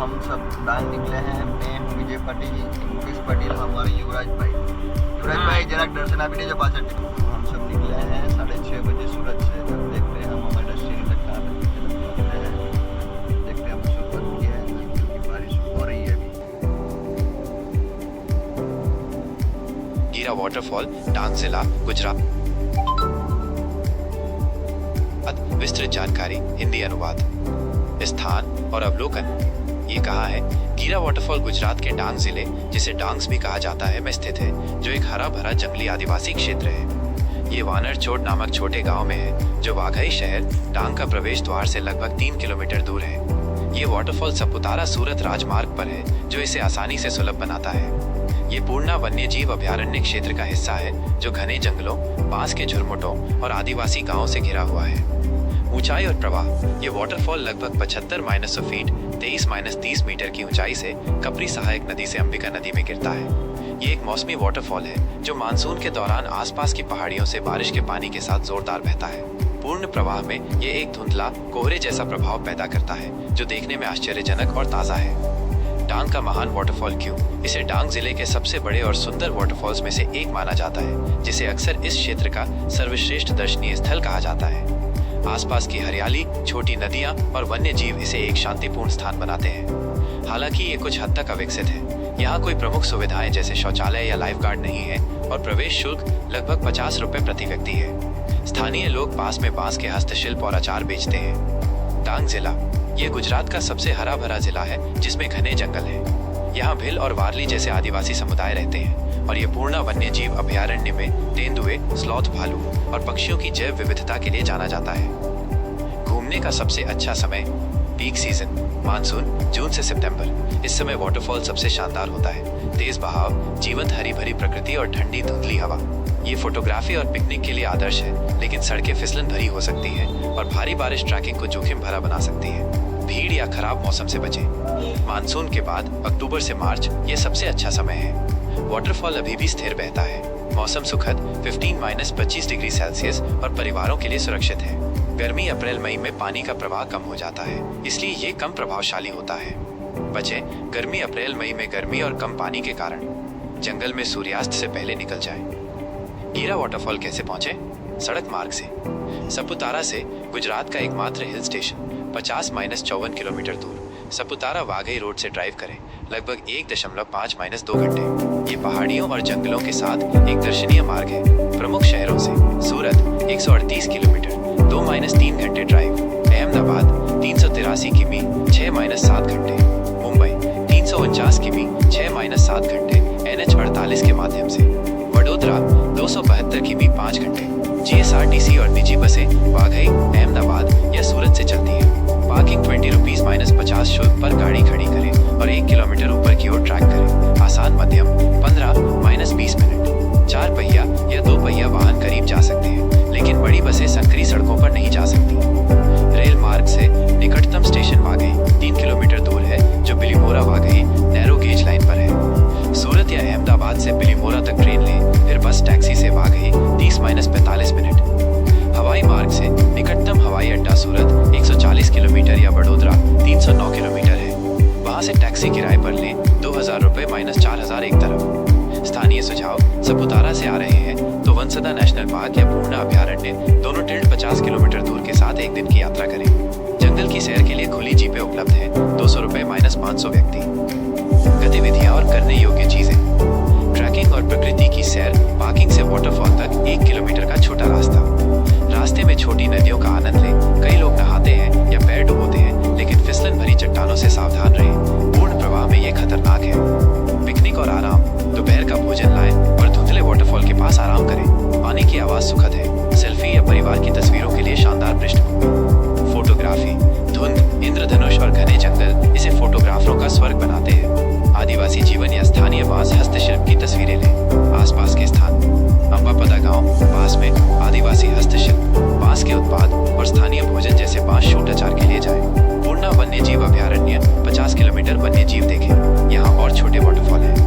हम सब डांग निकले हैं। मैं विजय पटेल, मुकेश पटेल, हमारे युवराज भाई जरा दर्शना भी नहीं जो पास हम सब निकले हैं 6:30 बजे सूरत से। जब देखते हैं हम हमारे डेस्टिनेशन तक कहाँ पहुँचते हैं। देखते हैं हम शुरुआत किया है क्योंकि बारिश हो रही है अभी। गिरा वाटरफॉल, डांग जिला, गुजरात। विस्तृत जानकारी, हिंदी अनुवाद। स्थान और अवलोकन। ये कहा है गिरा वाटरफॉल गुजरात के डांग जिले, जिसे डांग्स भी कहा जाता है, में स्थित है, जो एक हरा भरा जंगली आदिवासी क्षेत्र है। ये वानरचोट नामक छोटे गांव में है, जो वाघई शहर डांग का प्रवेश द्वार से लगभग 3 किलोमीटर दूर है। ये वाटरफॉल सपुतारा सूरत राजमार्ग पर है, जो इसे आसानी से सुलभ बनाता है। ये पूर्णा वन्यजीव अभयारण्य क्षेत्र का हिस्सा है, जो घने जंगलों, बांस के झुरमुटों और आदिवासी गांवों से घिरा हुआ है। ऊंचाई और प्रवाह। ये वाटरफॉल लगभग 75-100 फीट 23-30 मीटर की ऊंचाई से कपरी सहायक नदी से अंबिका नदी में गिरता है। ये एक मौसमी वाटरफॉल है, जो मानसून के दौरान आसपास की पहाड़ियों से बारिश के पानी के साथ जोरदार बहता है। पूर्ण प्रवाह में ये एक धुंधला कोहरे जैसा प्रभाव पैदा करता है, जो देखने में आश्चर्यजनक और ताज़ा है। डांग का महान वाटरफॉल क्यों? इसे डांग जिले के सबसे बड़े और सुंदर वाटरफॉल्स में से एक माना जाता है, जिसे अक्सर इस क्षेत्र का सर्वश्रेष्ठ दर्शनीय स्थल कहा जाता है। आसपास की हरियाली, छोटी नदियां और वन्य जीव इसे एक शांतिपूर्ण स्थान बनाते हैं। हालांकि ये कुछ हद तक अविकसित है। यहाँ कोई प्रमुख सुविधाएं जैसे शौचालय या लाइफ गार्ड नहीं है और प्रवेश शुल्क लगभग 50 रुपए प्रति व्यक्ति है। स्थानीय लोग पास में बांस के हस्तशिल्प और अचार बेचते हैं। डांग जिला ये गुजरात का सबसे हरा भरा जिला है, जिसमें घने जंगल है। यहाँ भील और वारली जैसे आदिवासी समुदाय रहते हैं और ये पूर्णा वन्य जीव अभयारण्य में तेंदुए, स्लॉथ भालू और पक्षियों की जैव विविधता के लिए जाना जाता है। घूमने का सबसे अच्छा समय पीक सीजन, मानसून, जून से सितंबर। इस समय वाटरफॉल सबसे शानदार होता है। तेज बहाव, जीवंत हरी भरी प्रकृति और ठंडी धुंधली हवा। ये फोटोग्राफी और पिकनिक के लिए आदर्श है, लेकिन सड़कें फिसलन भरी हो सकती है और भारी बारिश ट्रैकिंग को जोखिम भरा बना सकती है। भीड़ या खराब मौसम से बचें। मानसून के बाद अक्टूबर से मार्च ये सबसे अच्छा समय है। वाटरफॉल अभी भी स्थिर बहता है। मौसम सुखद 15-25 डिग्री सेल्सियस और परिवारों के लिए सुरक्षित है। गर्मी अप्रैल मई में पानी का प्रवाह कम हो जाता है, इसलिए ये कम प्रभावशाली होता है। बचें गर्मी अप्रैल मई में गर्मी और कम पानी के कारण। जंगल में सूर्यास्त से पहले निकल जाएं। गिरा वाटरफॉल कैसे पहुंचे? सड़क मार्ग से। सपुतारा से गुजरात का एकमात्र हिल स्टेशन 50-54 किलोमीटर दूर सपुतारा वाघई रोड से ड्राइव करें, लगभग 1.5-2 घंटे। ये पहाड़ियों और जंगलों के साथ एक दर्शनीय मार्ग है। प्रमुख शहरों से सूरत 138 किलोमीटर 2-3 घंटे ड्राइव, अहमदाबाद 383 किमी 6-7 घंटे, मुंबई 349 किमी 6-7 घंटे NH 48 के माध्यम से, वडोदरा 272 किमी 5 घंटे। GSRTC और निजी बसें वाघई, अहमदाबाद या सूरत से चलती हैं। पार्किंग 20 रुपीज -50 शुल्क पर गाड़ी खड़ी करें और 1 किलोमीटर ऊपर की ओर ट्रैक करें। आसान मध्यम 15-20 मिनट। 4 पहिया या 2 पहिया वाहन करीब जा सकते हैं, लेकिन बड़ी बसें संकरी सड़कों पर नहीं जा सकती। रेल मार्ग से निकटतम स्टेशन वाघई 3 किलोमीटर दूर है, जो बिलीमोरा वाघई नैरो गेज लाइन पर है। सूरत या अहमदाबाद से बिलीमोरा तक ट्रेन लें, फिर बस टैक्सी से वाघई 30-45 मिनट। हवाई मार्ग से निकटतम हवाई अड्डा सूरत 140 किलोमीटर या वडोदरा 309 किलोमीटर है। वहां से टैक्सी किराए पर लें 2000 रुपये -4000 एक तरफ। स्थानीय सुझाव: सपुतारा से आ रहे हैं तो वनसदा नेशनल पार्क या पूर्णा अभयारण्य दोनों 50 किलोमीटर दूर के साथ एक दिन की यात्रा करें। जंगल की सैर के लिए खुली जीपें उपलब्ध है, 200 रुपये -500 व्यक्ति। गतिविधियां और करने योग्य चीजें: ट्रैकिंग और प्रकृति की सैर, पार्किंग से वाटरफॉल तक 1 किलोमीटर का छोटा रास्ता। रास्ते में छोटी नदियों का आनंद लें। कई लोग नहाते हैं या पैर डुबोते हैं, लेकिन फिसलन भरी चट्टानों से सावधान रहें। पूर्ण प्रवाह में ये खतरनाक है। पिकनिक और आराम: दोपहर का भोजन लाएं और धुंधले वाटरफॉल के पास आराम करें। पानी की आवाज सुखद है। सेल्फी या परिवार की तस्वीरों के लिए शानदार पृष्ठभूमि। फोटोग्राफी: धुंध, इंद्रधनुष और घने जंगल इसे फोटोग्राफरों का स्वर्ग बनाते हैं। आदिवासी जीवन या स्थानीय बांस हस्तशिल्प की तस्वीरें लें। आसपास के स्थान: अम्बापदा गांव, पास में आदिवासी हस्तशिल्प, बांस के उत्पाद और स्थानीय भोजन जैसे बांस शूट अचार के लिए जाएं। पूर्णा वन्यजीव अभयारण्य 50 किलोमीटर वन्यजीव देखें। यहाँ और छोटे वाटरफॉल हैं।